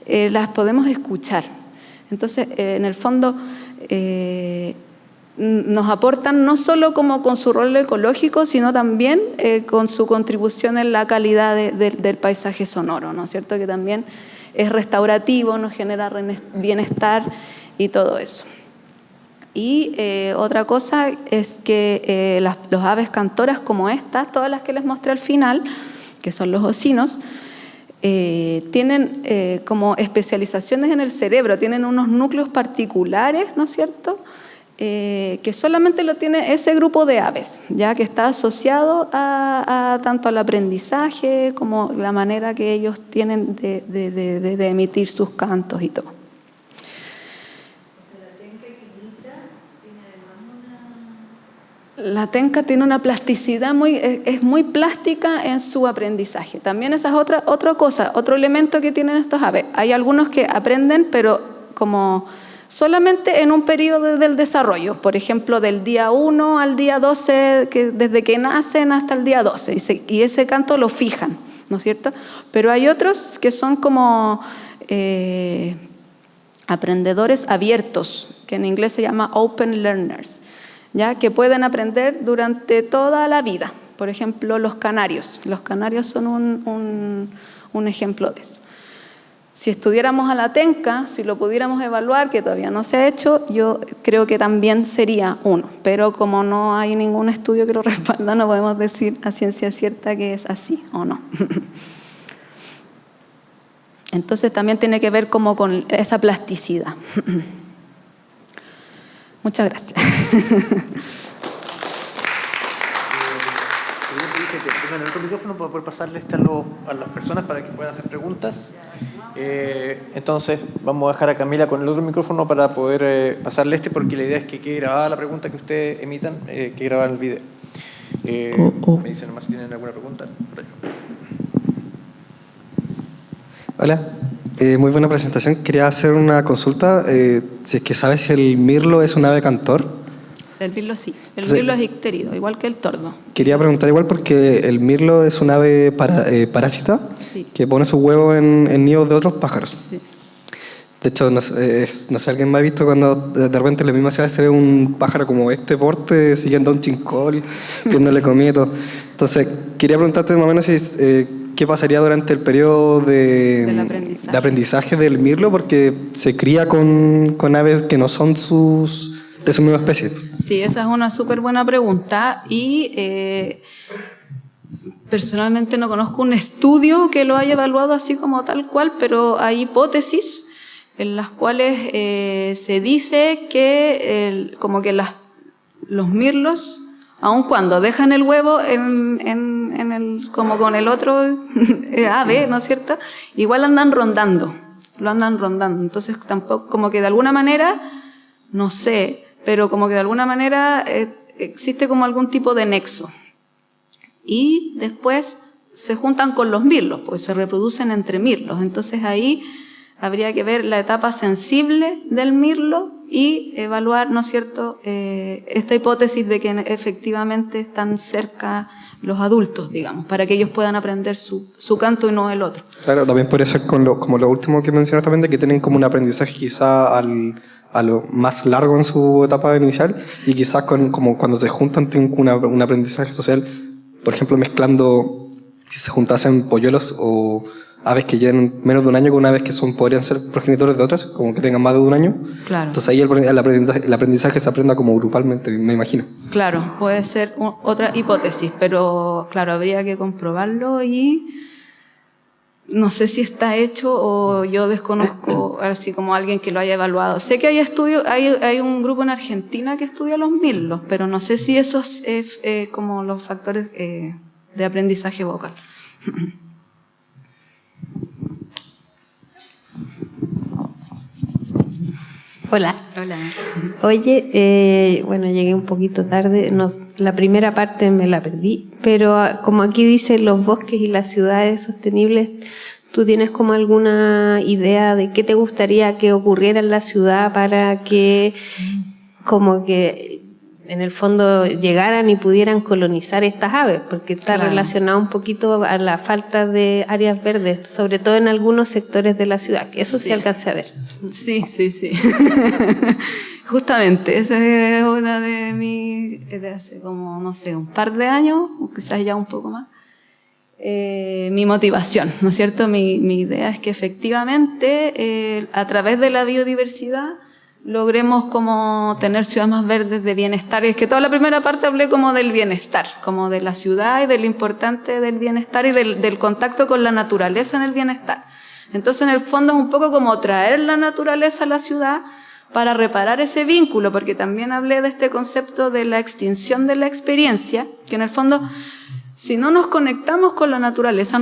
las podemos escuchar. Entonces, en el fondo, nos aportan no solo como con su rol ecológico, sino también con su contribución en la calidad del paisaje sonoro, ¿no es cierto?, que también es restaurativo, nos genera bienestar y todo eso. Y otra cosa es que los aves cantoras como estas, todas las que les mostré al final, que son los ocinos, tienen como especializaciones en el cerebro, tienen unos núcleos particulares, ¿no es cierto?, que solamente lo tiene ese grupo de aves, ya que está asociado tanto al aprendizaje como la manera que ellos tienen de emitir sus cantos y todo. La tenca tiene una plasticidad es muy plástica en su aprendizaje. También esa es otra cosa, otro elemento que tienen estos aves. Hay algunos que aprenden, pero como solamente en un periodo del desarrollo. Por ejemplo, del día 1 al día 12, desde que nacen hasta el día 12. Y ese canto lo fijan, ¿no es cierto? Pero hay otros que son como aprendedores abiertos, que en inglés se llama open learners, ¿ya? Que pueden aprender durante toda la vida. Por ejemplo, los canarios. Los canarios son un ejemplo de eso. Si estudiáramos a la tenca, si lo pudiéramos evaluar, que todavía no se ha hecho, yo creo que también sería uno. Pero como no hay ningún estudio que lo respalda, no podemos decir a ciencia cierta que es así o no. Entonces también tiene que ver como con esa plasticidad. Muchas gracias. Que tengan el otro micrófono para poder pasarle a las personas para que puedan hacer preguntas. Entonces vamos a dejar a Camila con el otro micrófono para poder pasarle porque la idea es que quede grabada la pregunta que ustedes emitan, que grabada en el video. Me dicen nomás si tienen alguna pregunta. Hola, muy buena presentación. Quería hacer una consulta. Si es que sabes si el mirlo es un ave cantor. El mirlo sí. El mirlo es ictérido, igual que el tordo. Quería preguntar igual porque el mirlo es un ave parásita, sí, que pone sus huevos en nidos de otros pájaros. Sí. De hecho, no sé, alguien me ha visto cuando de repente en la misma ciudad se ve un pájaro como este porte siguiendo a un chincol, viéndole comida y todo. Entonces, quería preguntarte más o menos qué pasaría durante el periodo de aprendizaje del mirlo, porque se cría con aves que no son de su misma especie. Sí, esa es una súper buena pregunta y Personalmente no conozco un estudio que lo haya evaluado así como tal cual, pero hay hipótesis en las cuales se dice que como que los mirlos, aun cuando dejan el huevo como con el otro ave, ¿no es cierto? Igual lo andan rondando. Entonces tampoco, como que de alguna manera, no sé, pero como que de alguna manera existe como algún tipo de nexo. Y después se juntan con los mirlos, pues se reproducen entre mirlos. Entonces ahí habría que ver la etapa sensible del mirlo y evaluar, ¿no es cierto?, esta hipótesis de que efectivamente están cerca los adultos, digamos, para que ellos puedan aprender su canto y no el otro. Claro, también puede ser como lo último que mencionaste también, de que tienen como un aprendizaje quizá a lo más largo en su etapa inicial, y quizás como cuando se juntan tienen un aprendizaje social, por ejemplo, mezclando, si se juntasen polluelos o aves que lleven menos de un año con aves que podrían ser progenitores de otras, como que tengan más de un año. Claro. Entonces ahí el aprendizaje se aprenda como grupalmente, me imagino. Claro, puede ser otra hipótesis, pero claro, habría que comprobarlo y no sé si está hecho o yo desconozco así como alguien que lo haya evaluado. Sé que hay estudios, hay un grupo en Argentina que estudia los mirlos, pero no sé si esos es como los factores de aprendizaje vocal. Hola. Hola. Oye, bueno, llegué un poquito tarde, la primera parte me la perdí, pero como aquí dice los bosques y las ciudades sostenibles, ¿tú tienes como alguna idea de qué te gustaría que ocurriera en la ciudad para que como que en el fondo llegaran y pudieran colonizar estas aves? Porque está relacionado un poquito a la falta de áreas verdes, sobre todo en algunos sectores de la ciudad, que eso sí alcancé a ver. Sí. Justamente, esa es una de mis, de hace como, no sé, un par de años, o quizás ya un poco más, mi motivación, ¿no es cierto? Mi idea es que efectivamente, a través de la biodiversidad, logremos como tener ciudades más verdes de bienestar. Y es que toda la primera parte hablé como del bienestar, como de la ciudad y de lo importante del bienestar y del contacto con la naturaleza en el bienestar. Entonces, en el fondo es un poco como traer la naturaleza a la ciudad para reparar ese vínculo, porque también hablé de este concepto de la extinción de la experiencia, que en el fondo, si no nos conectamos con la naturaleza,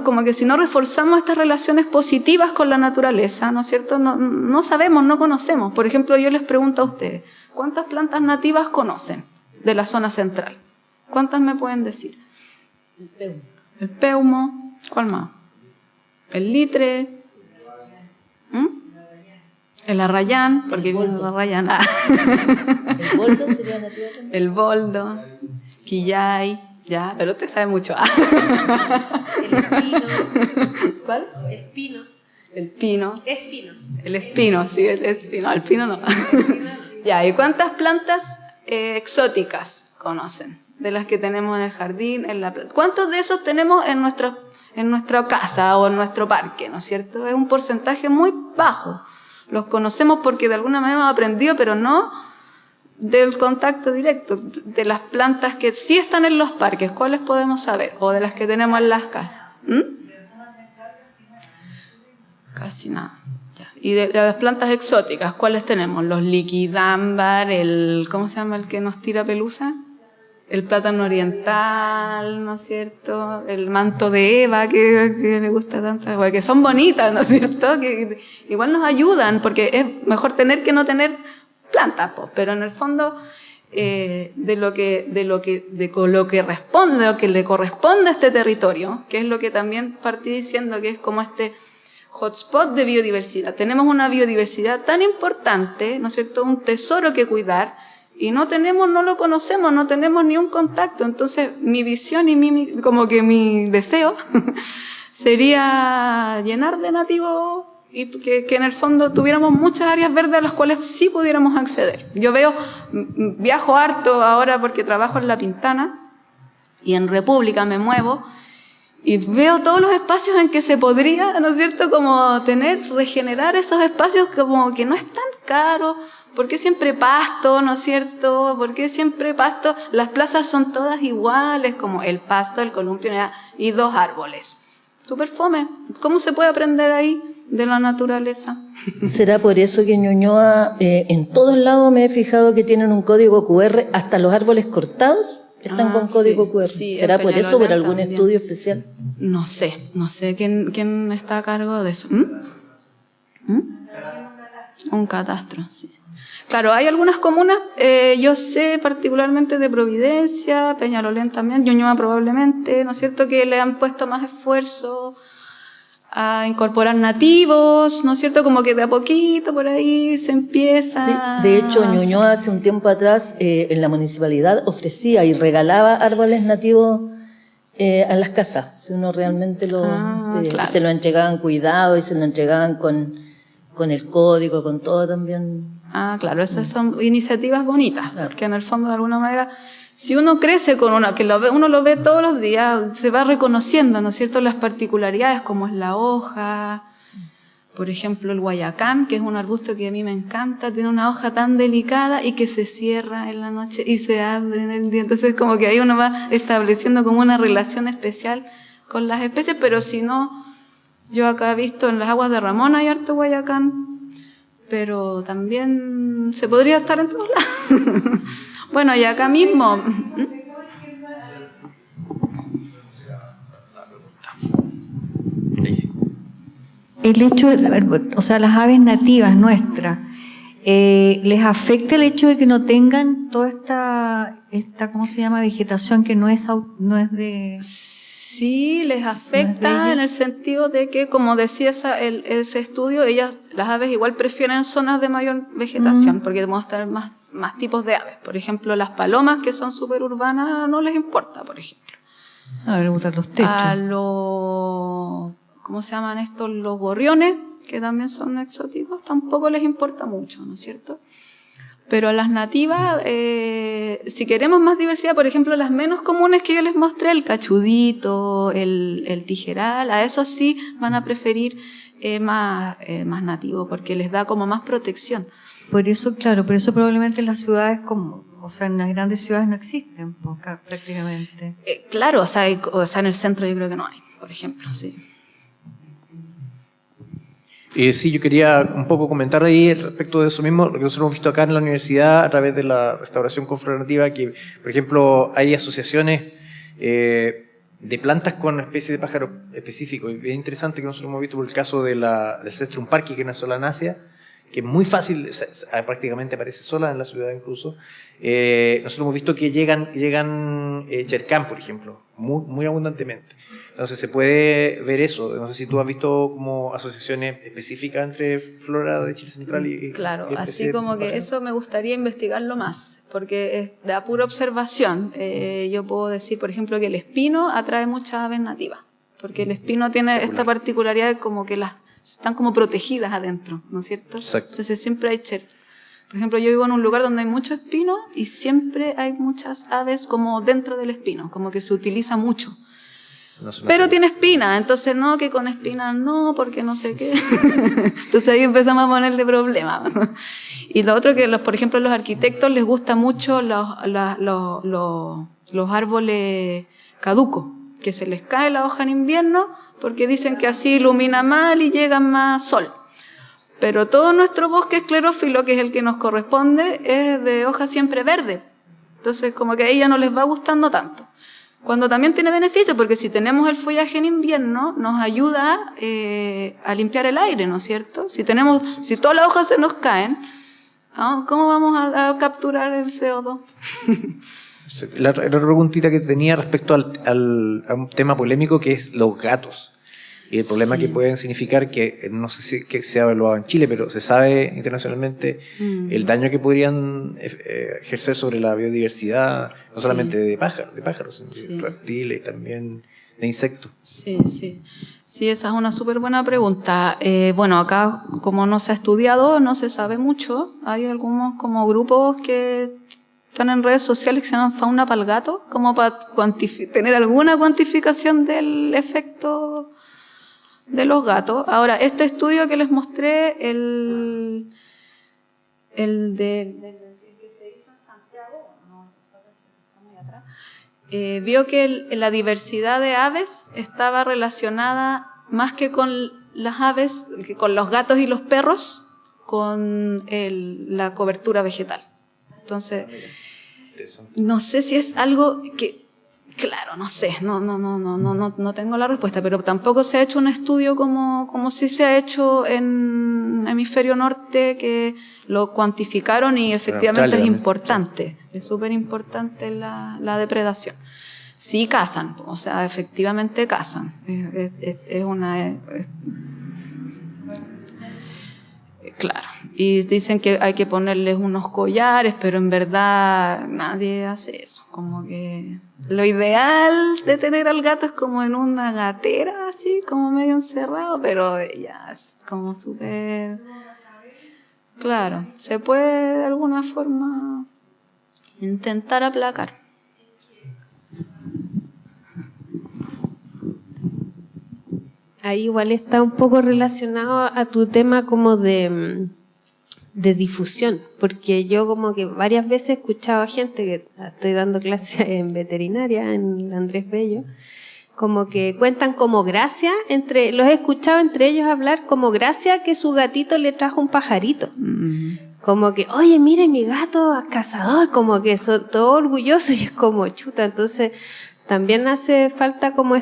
como que si no reforzamos estas relaciones positivas con la naturaleza, ¿no es cierto? No sabemos, no conocemos. Por ejemplo, yo les pregunto a ustedes, ¿cuántas plantas nativas conocen de la zona central? ¿Cuántas me pueden decir? El peumo. ¿Cuál más? El litre. El arrayán, porque viene el arrayán. ¿El boldo sería nativo también? El boldo, quillay. Ya, pero usted sabe mucho. El espino. ¿Cuál? Espino. El pino. Espino. El espino, sí, el espino. El pino no. Ya, ¿y cuántas plantas exóticas conocen? De las que tenemos en el jardín, en la planta. ¿Cuántos de esos tenemos en nuestra casa o en nuestro parque, ¿no es cierto? Es un porcentaje muy bajo. Los conocemos porque de alguna manera hemos aprendido, pero no del contacto directo, de las plantas que sí están en los parques, ¿cuáles podemos saber? O de las que tenemos en las casas. Casi nada. Ya. Y de las plantas exóticas, ¿cuáles tenemos? Los liquidámbar, ¿cómo se llama el que nos tira pelusa? El plátano oriental, ¿no es cierto? El manto de Eva, que le gusta tanto, que son bonitas, ¿no es cierto? Que igual nos ayudan, porque es mejor tener que no tener plantas, pero en el fondo de lo que le corresponde a este territorio, que es lo que también partí diciendo que es como este hotspot de biodiversidad. Tenemos una biodiversidad tan importante, ¿no es cierto? Un tesoro que cuidar, y no lo conocemos, no tenemos ni un contacto. Entonces mi visión y como que mi deseo sería llenar de nativos y que en el fondo tuviéramos muchas áreas verdes a las cuales sí pudiéramos acceder. Yo viajo harto ahora porque trabajo en La Pintana y en República me muevo y veo todos los espacios en que se podría, ¿no es cierto?, como regenerar esos espacios como que no están caro? ¿Por qué siempre pasto, no es cierto? ¿Por qué siempre pasto? Las plazas son todas iguales, como el pasto, el columpio y 2 árboles. Súper fome. ¿Cómo se puede aprender ahí de la naturaleza? ¿Será por eso que en Ñuñoa, en todos lados me he fijado que tienen un código QR, hasta los árboles cortados están con código QR? Sí, ¿Será por eso, por algún también. estudio especial? No sé quién está a cargo de eso. Un catastro, sí. Claro, hay algunas comunas, yo sé particularmente de Providencia, Peñalolén también, Ñuñoa probablemente, ¿no es cierto?, que le han puesto más esfuerzo a incorporar nativos, ¿no es cierto?, como que de a poquito por ahí se empieza. Sí, de hecho, Ñuñoa hace un tiempo atrás en la municipalidad ofrecía y regalaba árboles nativos a las casas, si uno realmente claro. y se lo entregaban cuidado y se lo entregaban con el código, con todo también. Claro, esas son iniciativas bonitas, Claro. porque en el fondo de alguna manera, si uno crece con una, que uno lo ve todos los días, se va reconociendo, ¿no es cierto?, las particularidades, como es la hoja, por ejemplo el guayacán, que es un arbusto que a mí me encanta, tiene una hoja tan delicada y que se cierra en la noche y se abre en el día, entonces como que ahí uno va estableciendo como una relación especial con las especies, pero si no, yo acá he visto en las aguas de Ramón hay harto guayacán, pero también se podría estar en todos lados. Bueno, y acá mismo. El hecho de, o sea, las aves nativas nuestras, ¿les afecta el hecho de que no tengan toda esta ¿cómo se llama?, vegetación que no es de... Sí, les afecta en el sentido de que, como decía ese estudio, las aves igual prefieren zonas de mayor vegetación, porque debemos tener más tipos de aves. Por ejemplo, las palomas, que son súper urbanas, no les importa, por ejemplo. Les gustan los techos. ¿Cómo se llaman estos? Los gorriones, que también son exóticos, tampoco les importa mucho, ¿no es cierto? Pero a las nativas, si queremos más diversidad, por ejemplo, las menos comunes que yo les mostré, el cachudito, el tijeral, a esos sí van a preferir más nativo, porque les da como más protección. Por eso, claro, por eso probablemente en las ciudades, o sea, en las grandes ciudades no existen, prácticamente. Claro, o sea, en el centro yo creo que no hay, por ejemplo, sí. Sí, yo quería un poco comentar ahí respecto de eso mismo, lo que nosotros hemos visto acá en la universidad a través de la restauración confederativa, que, por ejemplo, hay asociaciones de plantas con especies de pájaros específicos. Y es interesante que nosotros hemos visto por el caso del Cestrum parki, que es una solanácea, que es muy fácil, prácticamente aparece sola en la ciudad incluso. Nosotros hemos visto que llegan chercán, por ejemplo, muy abundantemente. Entonces se puede ver eso. No sé si tú has visto como asociaciones específicas entre flora de Chile Central y... Claro, y así como que eso me gustaría investigarlo más, porque es de pura observación. Yo puedo decir, por ejemplo, que el espino atrae muchas aves nativas, porque el espino tiene esta particularidad de como que están como protegidas adentro, ¿no es cierto? Exacto. Entonces siempre hay Por ejemplo, yo vivo en un lugar donde hay mucho espino y siempre hay muchas aves como dentro del espino, como que se utiliza mucho. Pero tiene espina, entonces no, que con espina no, porque no sé qué. Entonces ahí empezamos a ponerle problemas. Y lo otro que, por ejemplo, a los arquitectos les gusta mucho los árboles caducos, que se les cae la hoja en invierno, porque dicen que así ilumina mal y llega más sol. Pero todo nuestro bosque esclerófilo, que es el que nos corresponde, es de hoja siempre verde. Entonces como que a ella no les va gustando tanto. Cuando también tiene beneficio, porque si tenemos el follaje en invierno, nos ayuda a limpiar el aire, ¿no es cierto? Si todas las hojas se nos caen, ¿no? ¿Cómo vamos a capturar el CO2? La otra preguntita que tenía respecto a un tema polémico, que es los gatos. Y el problema que pueden significar, que no sé si que se ha evaluado en Chile, pero se sabe internacionalmente el daño que podrían ejercer sobre la biodiversidad, no solamente de pájaros, sino de reptiles, también de insectos. Sí, esa es una súper buena pregunta. Bueno, acá como no se ha estudiado, no se sabe mucho. Hay algunos como grupos que están en redes sociales que se llaman Fauna para el Gato, como para tener alguna cuantificación del efecto de los gatos. Ahora, este estudio que les mostré, el que se hizo en Santiago, está muy atrás, vio que la diversidad de aves estaba relacionada más que con las aves, que con los gatos y los perros, con la cobertura vegetal. Entonces, no sé si es algo que, claro, no sé, no tengo la respuesta, pero tampoco se ha hecho un estudio como sí se ha hecho en hemisferio norte, que lo cuantificaron y efectivamente es importante, es súper importante la depredación. Sí cazan, o sea, efectivamente cazan. Es una... claro, y dicen que hay que ponerles unos collares, pero en verdad nadie hace eso. Como que lo ideal de tener al gato es como en una gatera, así, como medio encerrado, pero ya es como súper... Claro, se puede de alguna forma intentar aplacar. Ahí igual está un poco relacionado a tu tema como de difusión, porque yo como que varias veces he escuchado a gente, que estoy dando clases en veterinaria, en Andrés Bello, como que cuentan como gracia, los he escuchado entre ellos hablar como gracia que su gatito le trajo un pajarito. Como que, oye, mire mi gato cazador, como que son todo orgullosos, y es como chuta. Entonces también hace falta como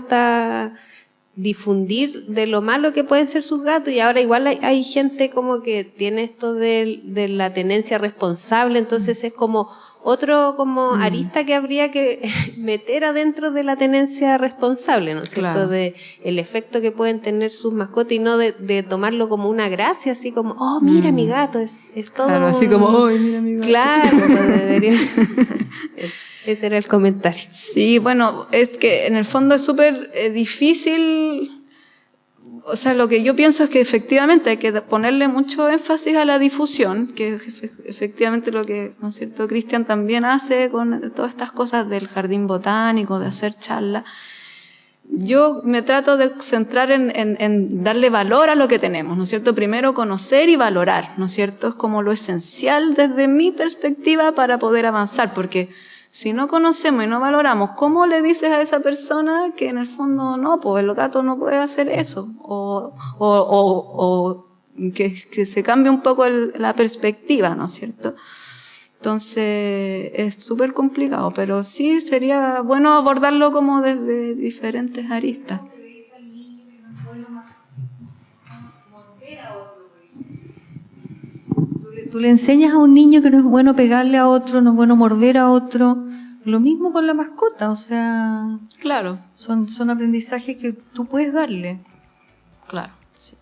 difundir de lo malo que pueden ser sus gatos, y ahora igual hay gente como que tiene esto de la tenencia responsable, entonces es como otro como arista que habría que meter adentro de la tenencia responsable, ¿no es cierto? Claro. De el efecto que pueden tener sus mascotas, y no de tomarlo como una gracia, así como, oh, mira mi gato, es todo. Claro, así como, oh, mira mi gato. Claro, pues debería. Ese era el comentario. Sí, bueno, es que en el fondo es súper difícil. O sea, lo que yo pienso es que efectivamente hay que ponerle mucho énfasis a la difusión, que es efectivamente lo que, ¿no es cierto?, Cristian también hace con todas estas cosas del jardín botánico, de hacer charlas. Yo me trato de centrar en darle valor a lo que tenemos, ¿no es cierto? Primero conocer y valorar, ¿no es cierto? Es como lo esencial desde mi perspectiva para poder avanzar, porque si no conocemos y no valoramos, ¿cómo le dices a esa persona que en el fondo no, pues el gato no puede hacer eso? O que se cambie un poco la perspectiva, ¿no es cierto? Entonces es súper complicado, pero sí sería bueno abordarlo como desde diferentes aristas. Tú le enseñas a un niño que no es bueno pegarle a otro, no es bueno morder a otro. Lo mismo con la mascota, o sea, Claro, son aprendizajes que tú puedes darle. claro, sí.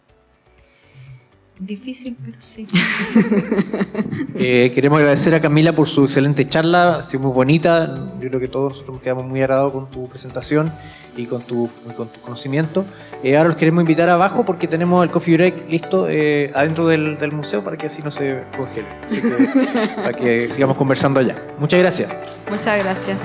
Difícil, pero sí. Queremos agradecer a Camila por su excelente charla, ha sido muy bonita. Yo creo que todos nosotros nos quedamos muy agradados con tu presentación y con tu conocimiento. Ahora los queremos invitar abajo porque tenemos el coffee break listo adentro del museo para que así no se congele. Así que para que sigamos conversando allá. Muchas gracias. Muchas gracias.